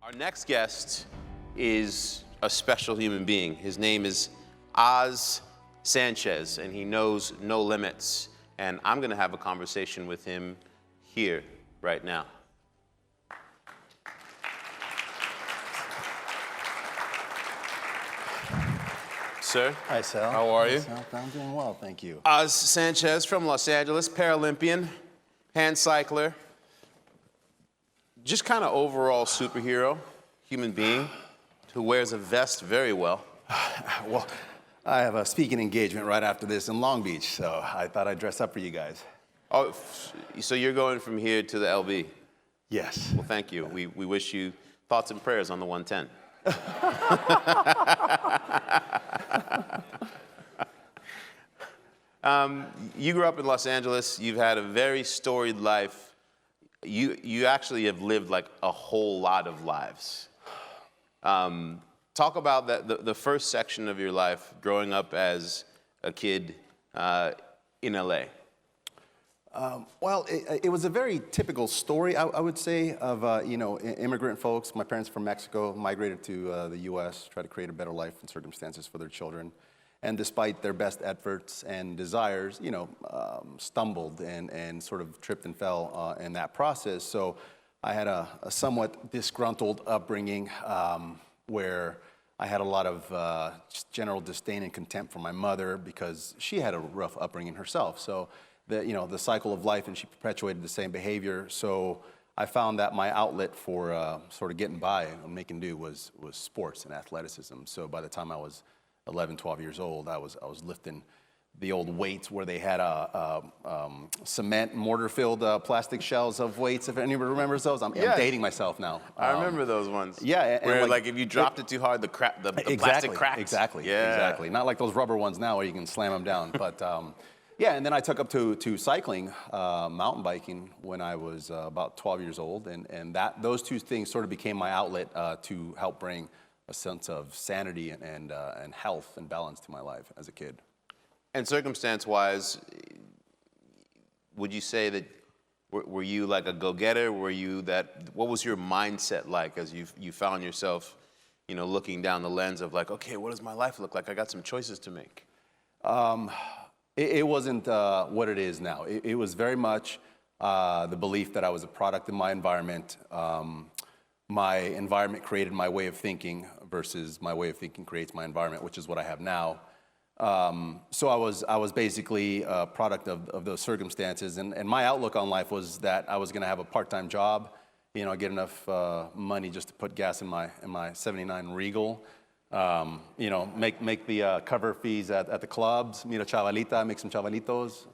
Our next guest is a special human being. His name is Oz Sanchez, and he knows no limits. And I'm going to have a conversation with him here, right now. Sir. Hi, Sal. How are you? Sal, I'm doing well, thank you. Oz Sanchez from Los Angeles, Paralympian, hand cycler, just kind of overall superhero, human being who wears a vest very well. Well, I have a speaking engagement right after this in Long Beach, so I thought I'd dress up for you guys. Oh, so you're going from here to the LB? Yes. Well, thank you. We wish you thoughts and prayers on the 110. You grew up in Los Angeles. You've had a very storied life. You actually have lived like a whole lot of lives. Talk about the first section of your life growing up as a kid in LA. Well, it was a very typical story, I would say, of immigrant folks. My parents from Mexico migrated to the U.S., tried to create a better life and circumstances for their children. And despite their best efforts and desires, stumbled and sort of tripped and fell in that process. So I had a somewhat disgruntled upbringing where I had a lot of just general disdain and contempt for my mother because she had a rough upbringing herself. So the cycle of life, and she perpetuated the same behavior. So I found that my outlet for sort of getting by and making do was sports and athleticism. So by the time I was 11, 12 years old, I was lifting the old weights where they had cement mortar-filled plastic shells of weights. If anybody remembers those, I'm dating myself now. I remember those ones. Yeah, and where like if you dropped it too hard, the plastic cracked. Exactly. Yeah. Exactly. Not like those rubber ones now where you can slam them down. But yeah, and then I took up to cycling, mountain biking when I was about 12 years old, and those two things sort of became my outlet to help bring a sense of sanity and health and balance to my life as a kid. And circumstance-wise, would you say that were you like a go-getter? What was your mindset like as you found yourself, looking down the lens of like, okay, what does my life look like? I got some choices to make. It wasn't what it is now. It was very much the belief that I was a product of my environment. My environment created my way of thinking versus my way of thinking creates my environment, which is what I have now. So I was basically a product of those circumstances, and my outlook on life was that I was going to have a part-time job, get enough money just to put gas in my '79 Regal, make the cover fees at the clubs, meet a chavalita, make some chavalitos,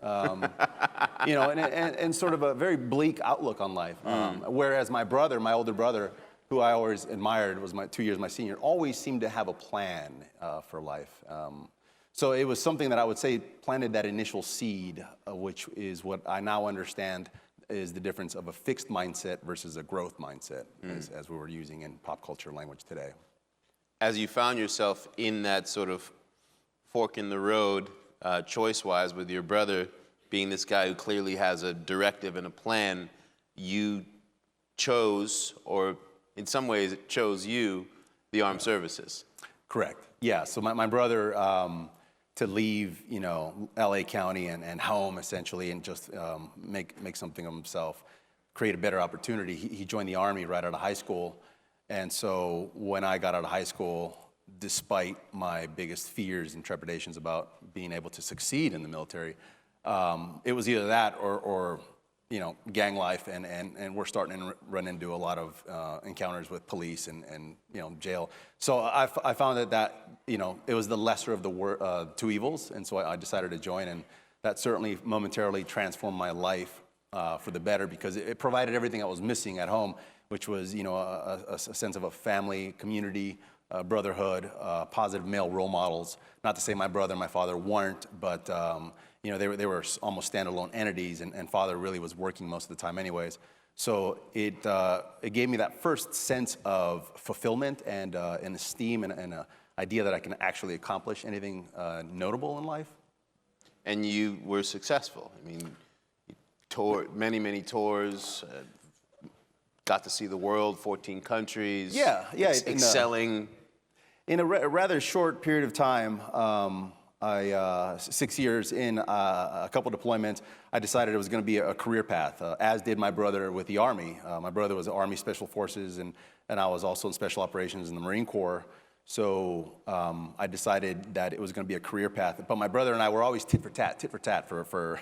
and sort of a very bleak outlook on life. Whereas my older brother, who I always admired, was 2 years my senior, always seemed to have a plan for life. So it was something that I would say planted that initial seed, which is what I now understand is the difference of a fixed mindset versus a growth mindset, as we were using in pop culture language today. As you found yourself in that sort of fork in the road, choice-wise, with your brother being this guy who clearly has a directive and a plan, you chose, or in some ways it chose you, the armed services. Correct. Yeah. So my brother, to leave, LA County and home essentially, and just make something of himself, create a better opportunity. He joined the Army right out of high school. And so when I got out of high school, despite my biggest fears and trepidations about being able to succeed in the military, it was either that or gang life, and we're starting to run into a lot of encounters with police and jail. So I found that it was the lesser of the two evils, and so I decided to join, and that certainly momentarily transformed my life for the better, because it provided everything I was missing at home, which was a sense of a family, community, brotherhood, positive male role models. Not to say my brother and my father weren't, but they were almost standalone entities, and father really was working most of the time anyways. So it gave me that first sense of fulfillment and esteem and an idea that I can actually accomplish anything notable in life. And you were successful. I mean, you toured many tours, got to see the world, 14 countries. Yeah, yeah. Excelling. In a rather short period of time, 6 years in, a couple deployments, I decided it was going to be a career path, as did my brother with the Army. My brother was Army Special Forces, and I was also in Special Operations in the Marine Corps. So I decided that it was going to be a career path. But my brother and I were always tit for tat for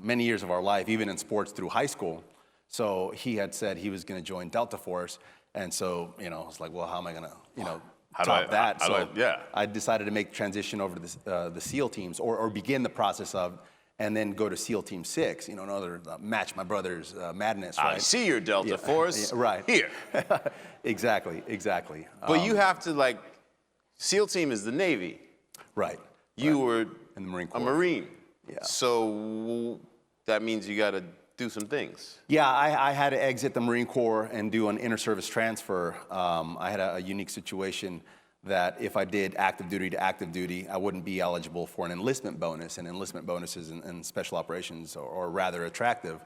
many years of our life, even in sports through high school. So he had said he was going to join Delta Force. And so, I was like, well, how am I going to, top that? I decided to make the transition over to the SEAL teams, or begin the process of, and then go to SEAL Team 6, another match my brother's madness, right? I see your Delta Force. Yeah, right. Here. Exactly. But you have to, SEAL Team is the Navy. Right. You were in the Marine Corps. A Marine. Yeah. So that means you got to do some things. Yeah, I had to exit the Marine Corps and do an inter-service transfer. I had a unique situation that if I did active duty to active duty, I wouldn't be eligible for an enlistment bonus, and enlistment bonuses in special operations are rather attractive.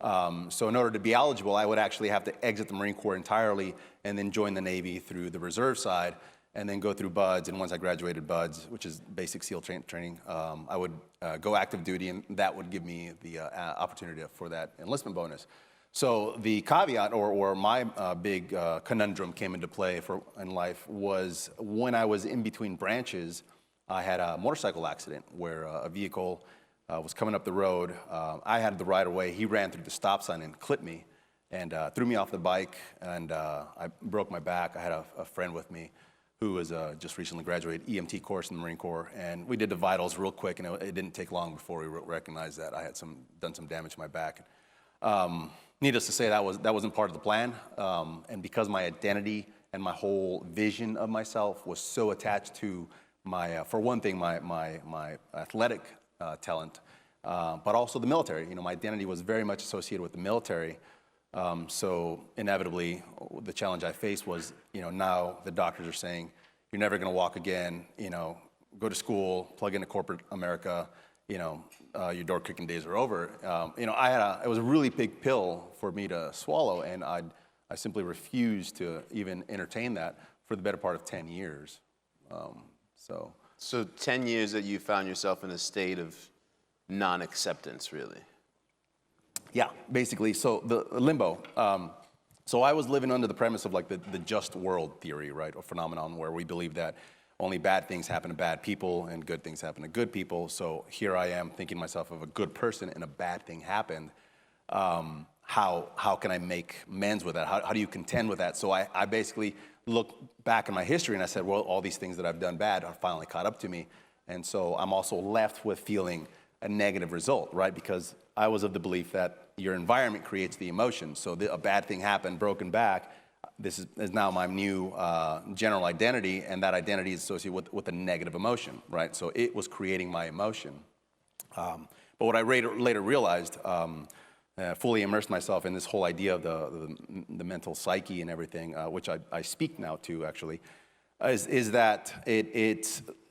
So in order to be eligible, I would actually have to exit the Marine Corps entirely and then join the Navy through the reserve side, and then go through BUDS. And once I graduated BUDS, which is basic SEAL training, I would go active duty, and that would give me the opportunity for that enlistment bonus. So the caveat, or my big conundrum came into play in life, was when I was in between branches, I had a motorcycle accident where a vehicle was coming up the road. I had the right of way. He ran through the stop sign and clipped me and threw me off the bike, and I broke my back. I had a friend with me who was just recently graduated EMT course in the Marine Corps, and we did the vitals real quick, and it didn't take long before we recognized that I had done some damage to my back. Needless to say, that wasn't part of the plan, and because my identity and my whole vision of myself was so attached to my, for one thing, my athletic talent, but also the military. My identity was very much associated with the military. So inevitably, the challenge I faced was, now the doctors are saying, you're never going to walk again. Go to school, plug into corporate America. Your door kicking days are over. It was a really big pill for me to swallow, and I simply refused to even entertain that for the better part of 10 years. So 10 years that you found yourself in a state of non-acceptance, really. Yeah, basically. So the limbo. So I was living under the premise of the just world theory, right, or phenomenon, where we believe that only bad things happen to bad people and good things happen to good people. So here I am thinking myself of a good person and a bad thing happened. How can I make amends with that? How do you contend with that? So I basically looked back in my history and I said, well, all these things that I've done bad are finally caught up to me. And so I'm also left with feeling a negative result, right? Because I was of the belief that your environment creates the emotion. So a bad thing happened, broken back. This is now my new general identity, and that identity is associated with a negative emotion, right? So it was creating my emotion. But what I later realized, fully immersed myself in this whole idea of the mental psyche and everything, which I speak now to actually, is that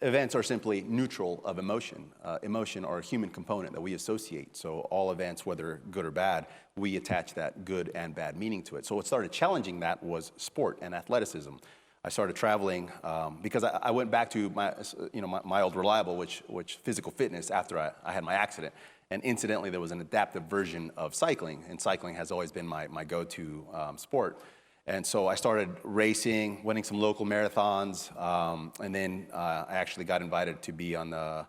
events are simply neutral of emotion. Emotion are a human component that we associate. So all events, whether good or bad, we attach that good and bad meaning to it. So what started challenging that was sport and athleticism. I started traveling because I went back to my old reliable, which physical fitness after I had my accident. And incidentally, there was an adaptive version of cycling, and cycling has always been my go-to sport. And so I started racing, winning some local marathons, and then I actually got invited to be on the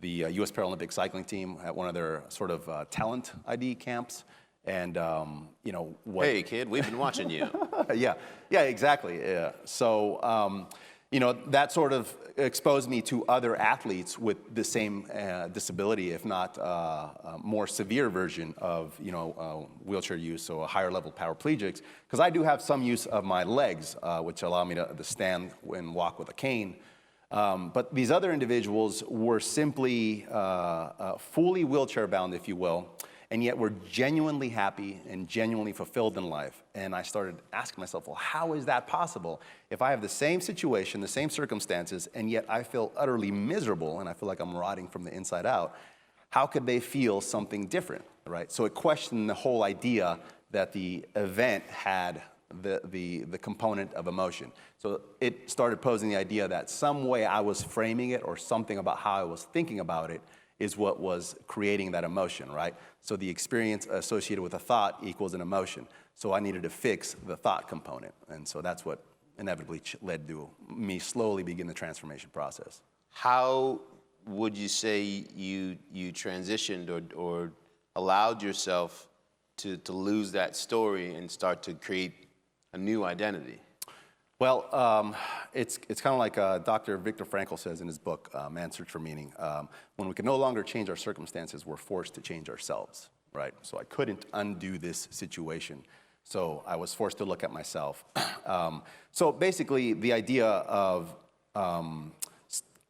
U.S. Paralympic cycling team at one of their sort of talent ID camps. And Hey, kid, we've been watching you. Yeah, exactly. Yeah. So that sort of exposed me to other athletes with the same disability, if not a more severe version of wheelchair use, so a higher level paraplegics. Because I do have some use of my legs, which allow me to stand and walk with a cane. But these other individuals were simply fully wheelchair bound, if you will, and yet were genuinely happy and genuinely fulfilled in life. And I started asking myself, well, how is that possible? If I have the same situation, the same circumstances, and yet I feel utterly miserable and I feel like I'm rotting from the inside out, how could they feel something different, right? So it questioned the whole idea that the event had the component of emotion. So it started posing the idea that some way I was framing it or something about how I was thinking about it is what was creating that emotion, right? So the experience associated with a thought equals an emotion. So I needed to fix the thought component. And so that's what inevitably led to me slowly begin the transformation process. How would you say you transitioned or allowed yourself to lose that story and start to create a new identity? Well, it's kind of like Dr. Viktor Frankl says in his book, Man's Search for Meaning. When we can no longer change our circumstances, we're forced to change ourselves, right? So I couldn't undo this situation. So I was forced to look at myself. So basically, the idea of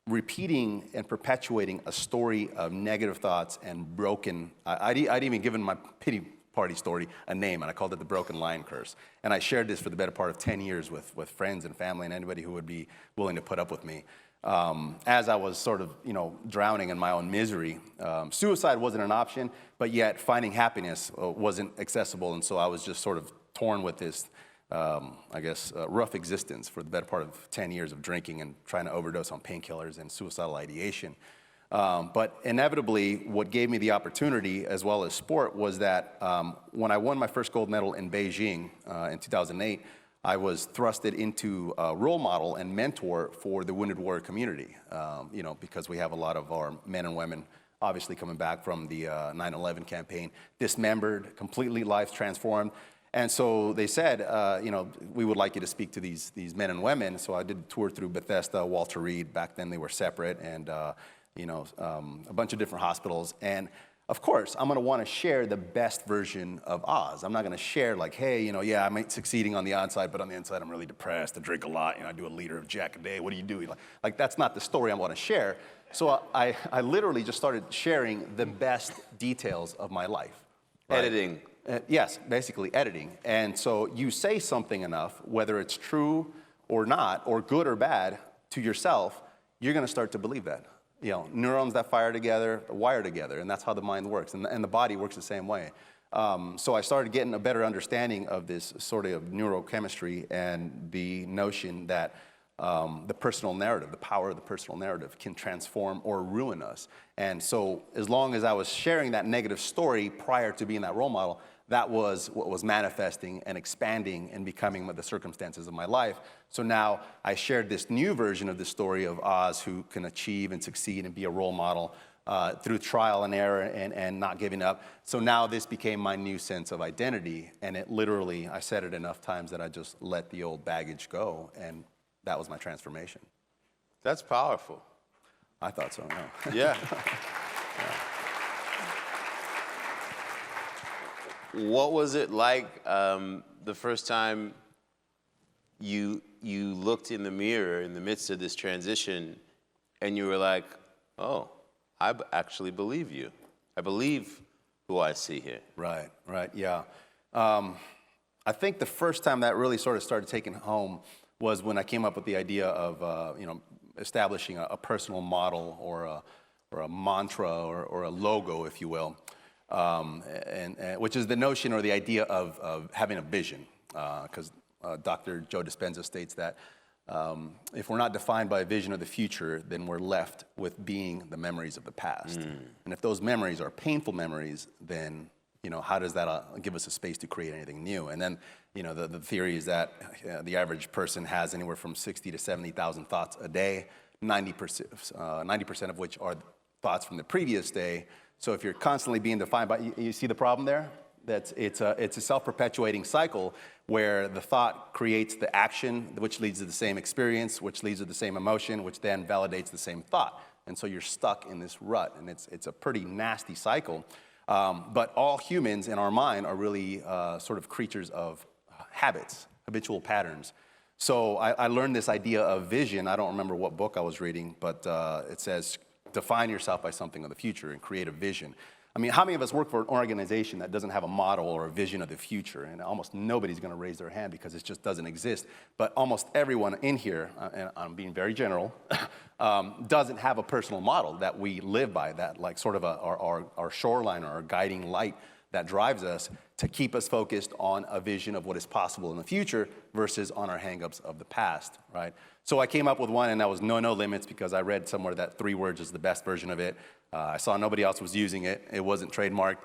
repeating and perpetuating a story of negative thoughts and broken, I'd even given my pity party story a name, and I called it the broken lion curse. And I shared this for the better part of 10 years with friends and family and anybody who would be willing to put up with me. As I was sort of, drowning in my own misery, suicide wasn't an option, but yet finding happiness wasn't accessible, and so I was just sort of torn with this, rough existence for the better part of 10 years of drinking and trying to overdose on painkillers and suicidal ideation. But inevitably, what gave me the opportunity, as well as sport, was that when I won my first gold medal in Beijing in 2008, I was thrusted into a role model and mentor for the wounded warrior community, because we have a lot of our men and women obviously coming back from the 9/11 campaign, dismembered, completely lives transformed. And so they said, we would like you to speak to these men and women. So I did a tour through Bethesda, Walter Reed. Back then they were separate, and a bunch of different hospitals. And of course, I'm going to want to share the best version of Oz. I'm not going to share like, hey, I'm succeeding on the outside, but on the inside I'm really depressed. I drink a lot. I do a liter of Jack a day. What do you do? Like that's not the story I want to share. So I literally just started sharing the best details of my life. Right? Editing. Yes, basically editing. And so you say something enough, whether it's true or not, or good or bad, to yourself, you're going to start to believe that. Neurons that fire together wire together, and that's how the mind works, and the body works the same way. So I started getting a better understanding of this sort of neurochemistry and the notion that the personal narrative, the power of the personal narrative can transform or ruin us. And so as long as I was sharing that negative story prior to being that role model, that was what was manifesting and expanding and becoming the circumstances of my life. So now I shared this new version of the story of Oz, who can achieve and succeed and be a role model through trial and error and not giving up. So now this became my new sense of identity. And it literally, I said it enough times that I just let the old baggage go. And that was my transformation. That's powerful. I thought so, no. Yeah. What was it like the first time you looked in the mirror in the midst of this transition and you were like, oh, I actually believe you. I believe who I see here. Right, yeah. I think the first time that really sort of started taking home was when I came up with the idea of establishing a personal model or a mantra or a logo, if you will. And which is the notion or the idea of having a vision, because Dr. Joe Dispenza states that if we're not defined by a vision of the future, then we're left with being the memories of the past. And if those memories are painful memories, then how does that give us a space to create anything new? And then the theory is that the average person has anywhere from 60 to 70,000 thoughts a day, 90% of which are thoughts from the previous day. So if you're constantly being defined by, you see the problem there? It's a self-perpetuating cycle where the thought creates the action, which leads to the same experience, which leads to the same emotion, which then validates the same thought. And so you're stuck in this rut, and it's a pretty nasty cycle. But all humans in our mind are really sort of creatures of habits, habitual patterns. So I learned this idea of vision. I don't remember what book I was reading, but it says, define yourself by something of the future and create a vision. I mean, how many of us work for an organization that doesn't have a model or a vision of the future? And almost nobody's going to raise their hand because it just doesn't exist. But almost everyone in here, and I'm being very general, doesn't have a personal model that we live by, that like sort of our shoreline or our guiding light that drives us to keep us focused on a vision of what is possible in the future versus on our hangups of the past, right? So I came up with one, and that was no limits, because I read somewhere that 3 words is the best version of it. I saw nobody else was using it. It wasn't trademarked.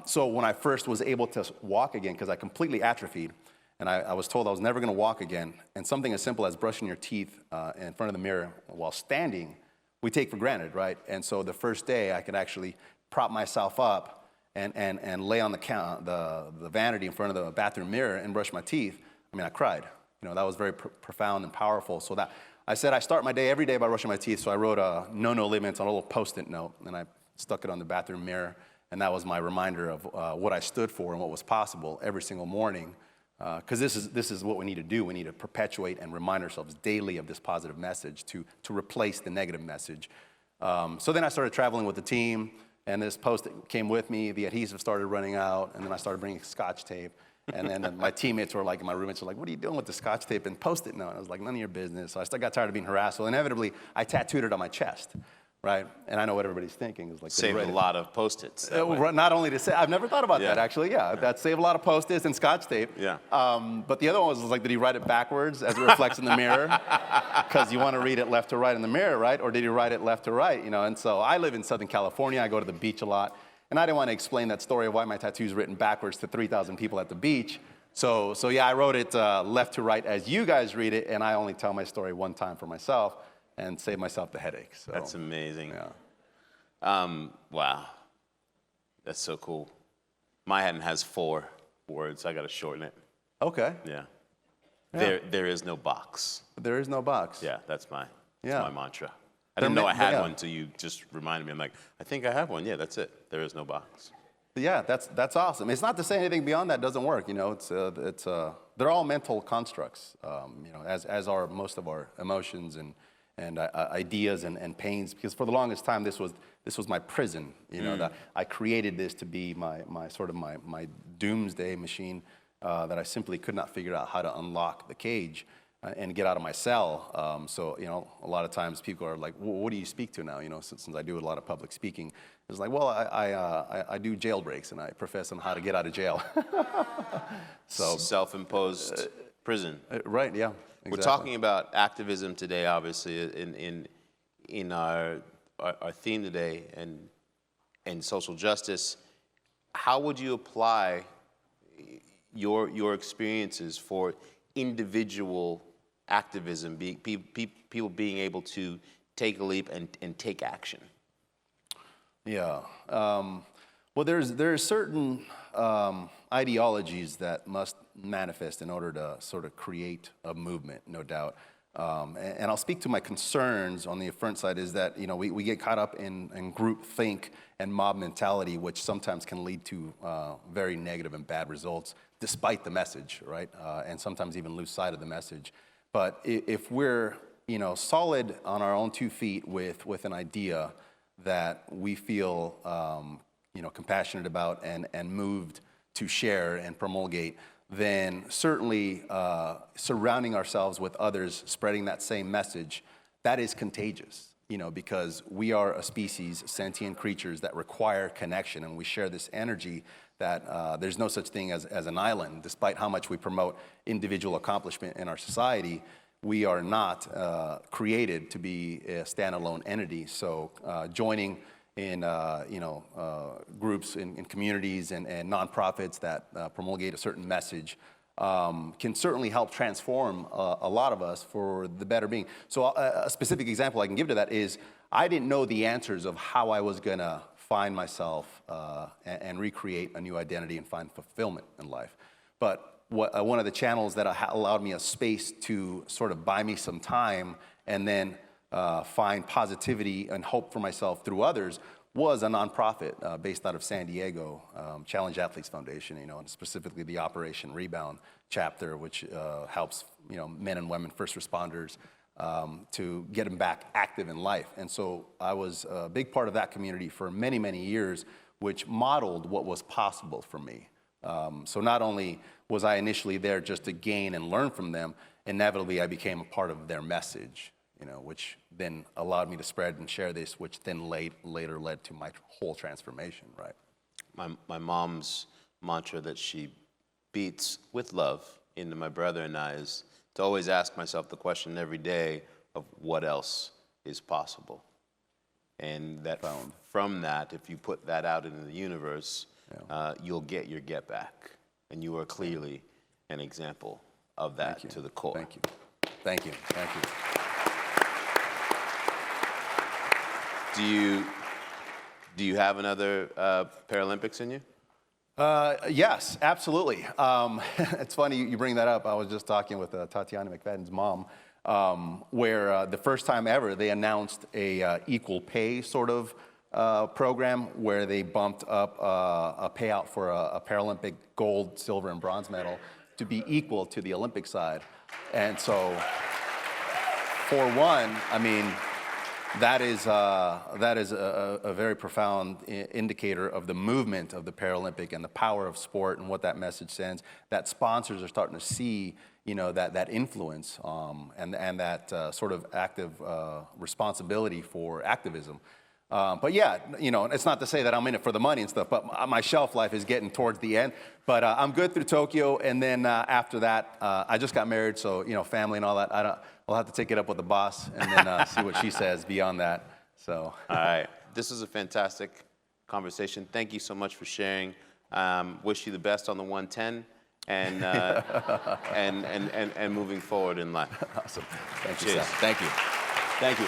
So when I first was able to walk again, because I completely atrophied, and I was told I was never going to walk again, and something as simple as brushing your teeth in front of the mirror while standing, we take for granted, right? And so the first day I could actually prop myself up and lay on the vanity in front of the bathroom mirror and brush my teeth. I mean, I cried. You know, that was very profound and powerful. So that I said I start my day every day by brushing my teeth. So I wrote no limits on a little Post-it note, and I stuck it on the bathroom mirror, and that was my reminder of what I stood for and what was possible every single morning. Because this is what we need to do. We need to perpetuate and remind ourselves daily of this positive message to replace the negative message. So then I started traveling with the team, and this Post-it came with me. The adhesive started running out, and then I started bringing Scotch tape. And then my teammates were like, my roommates were like, what are you doing with the Scotch tape and Post-it note? And I was like, none of your business. So I still got tired of being harassed. So inevitably, I tattooed it on my chest, right? And I know what everybody's thinking. Is like, Save a lot of Post-its. Not only to say, I've never thought about that, actually. Yeah, that saved a lot of Post-its and Scotch tape. Yeah. But the other one was like, did he write it backwards as it reflects in the mirror? Because you want to read it left to right in the mirror, right? Or did he write it left to right? You know. And so I live in Southern California. I go to the beach a lot. And I didn't want to explain that story of why my tattoo is written backwards to 3,000 people at the beach. So yeah, I wrote it left to right as you guys read it, and I only tell my story one time for myself and save myself the headache. So that's amazing. Yeah. Wow. That's so cool. My hand has 4 words. I got to shorten it. Okay. Yeah. Yeah. There is no box. There is no box. Yeah, that's my mantra. I There didn't know I had yeah. one until you just reminded me. I'm like, I think I have one. Yeah, that's it. There is no box. Yeah, that's awesome. It's not to say anything beyond that doesn't work. You know, they're all mental constructs. You know, as are most of our emotions and ideas and pains. Because for the longest time, this was my prison. You know, that I created this to be my sort of my doomsday machine that I simply could not figure out how to unlock the cage and get out of my cell. So, you know, a lot of times people are like, well, what do you speak to now? You know, since I do a lot of public speaking, it's like, well, I do jailbreaks, and I profess on how to get out of jail. So Self-imposed prison. Right, yeah. Exactly. We're talking about activism today, obviously, in our theme today, and social justice. How would you apply your experiences for individual activism, people being able to take a leap and take action? Yeah. Well, there's certain ideologies that must manifest in order to sort of create a movement, no doubt. And I'll speak to my concerns on the front side is that, you know, we get caught up in group think and mob mentality, which sometimes can lead to very negative and bad results, despite the message, right? And sometimes even lose sight of the message. But if we're, you know, solid on our own 2 feet with an idea that we feel, you know, compassionate about and moved to share and promulgate, then certainly surrounding ourselves with others spreading that same message, that is contagious, you know, because we are a species, sentient creatures that require connection, and we share this energy that there's no such thing as an island. Despite how much we promote individual accomplishment in our society, we are not created to be a standalone entity. So joining in groups, in communities and nonprofits that promulgate a certain message can certainly help transform a lot of us for the better being. So a specific example I can give to that is I didn't know the answers of how I was going to find myself and recreate a new identity and find fulfillment in life. But one of the channels that allowed me a space to sort of buy me some time and then find positivity and hope for myself through others was a nonprofit based out of San Diego, Challenge Athletes Foundation, you know, and specifically the Operation Rebound chapter, which helps, you know, men and women, first responders, to get them back active in life. And so I was a big part of that community for many, many years, which modeled what was possible for me. So not only was I initially there just to gain and learn from them, inevitably I became a part of their message, you know, which then allowed me to spread and share this, which then later led to my whole transformation, right? my mom's mantra that she beats with love into my brother and I is to always ask myself the question every day of what else is possible. And that from that, if you put that out into the universe, you'll get your get back. And you are clearly an example of that to the core. Thank you. Thank you. Thank you. Do you have another Paralympics in you? Yes, absolutely. It's funny you bring that up. I was just talking with Tatiana McFadden's mom, where the first time ever they announced a equal pay sort of program where they bumped up a payout for a Paralympic gold, silver, and bronze medal to be equal to the Olympic side. And so, for one, I mean, that is a very profound indicator of the movement of the Paralympic and the power of sport and what that message sends. That sponsors are starting to see, that influence and that sort of active responsibility for activism. But yeah, it's not to say that I'm in it for the money and stuff, but my shelf life is getting towards the end. But I'm good through Tokyo, and then after that, I just got married, so family and all that. I'll have to take it up with the boss and then see what she says beyond that. So. All right, this is a fantastic conversation. Thank you so much for sharing. Wish you the best on the 110 and moving forward in life. Awesome. Thank you, Cheers. Sal. Thank you. Thank you.